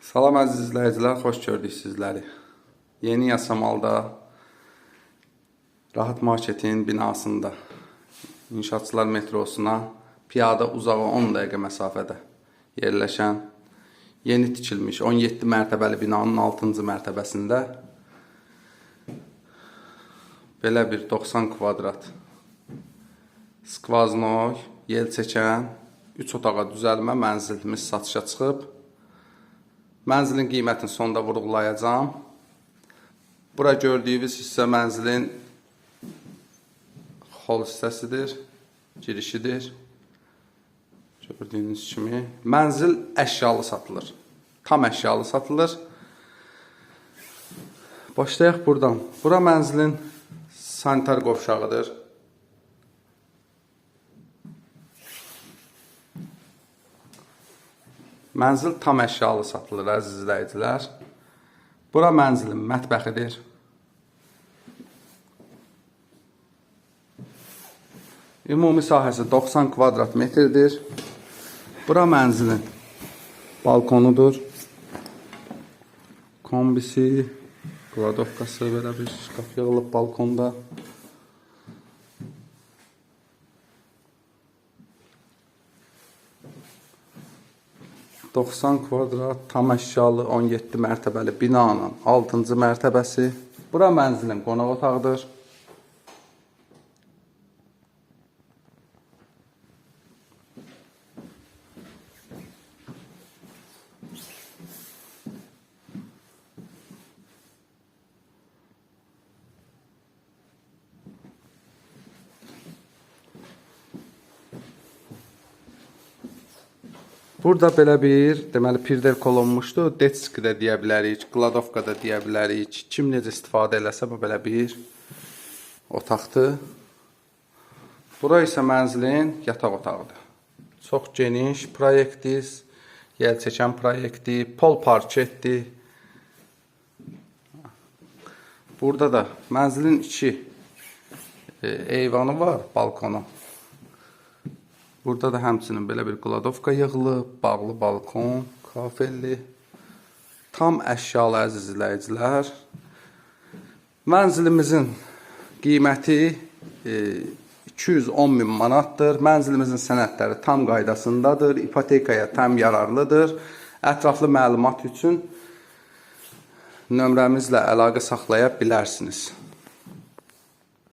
Salam əziz izləyicilər, xoş gördük sizləri. Yeni Yasamalda Rahat Marketin binasında İnşaatçılar metrosuna piyada uzağı 10 dəqiqə məsafədə yerləşən yeni tikilmiş 17 mərtəbəli binanın 6-cı mərtəbəsində belə bir 90 kvadrat skvaznoy, yel çəkən 3 otağa düzəlmə mənzilimiz satışa çıxıb. Mənzilin qiymətini sonda vurğulayacağım. Bura gördüyünüz hissə mənzilin hol hissəsidir, girişidir. Gördüyünüz kimi mənzil əşyalı satılır. Tam əşyalı satılır. Başlayaq buradan. Bura mənzilin sanitar qovşağıdır. Mənzil tam əşyalı satılır, əziz izləyicilər. Bura mənzilin mətbəxidir. Ümumi sahəsi 90 kvadrat metrdir. Bura mənzilin balkonudur. Kombisi, kladovkası, belə bir şkaf yığılıb balkonda. ...90 kvadrat, tam əşyalı 17 mərtəbəli binanın 6-cı mərtəbəsi. Bura mənzilin qonaq otağıdır. Burada belə bir, deməli, pirder olunmuşdur. Detski də deyə bilərik, kladovka da deyə bilərik. Kim necə istifadə eləsə, bu belə bir otaqdır. Bura isə mənzilin yataq otağıdır. Çox geniş proyektiz, yel çəkən proyekti, pol parketdir. Burada da mənzilin 2 eyvanı var, balkonu. Burada da həmçinin belə bir kladovka yığılıb, bağlı balkon, kafelli, tam əşyalı əziz izləyicilər. Mənzilimizin qiyməti 210 min manatdır. Mənzilimizin sənədləri tam qaydasındadır, ipotekaya tam yararlıdır. Ətraflı məlumat üçün nömrəmizlə əlaqə saxlaya bilərsiniz.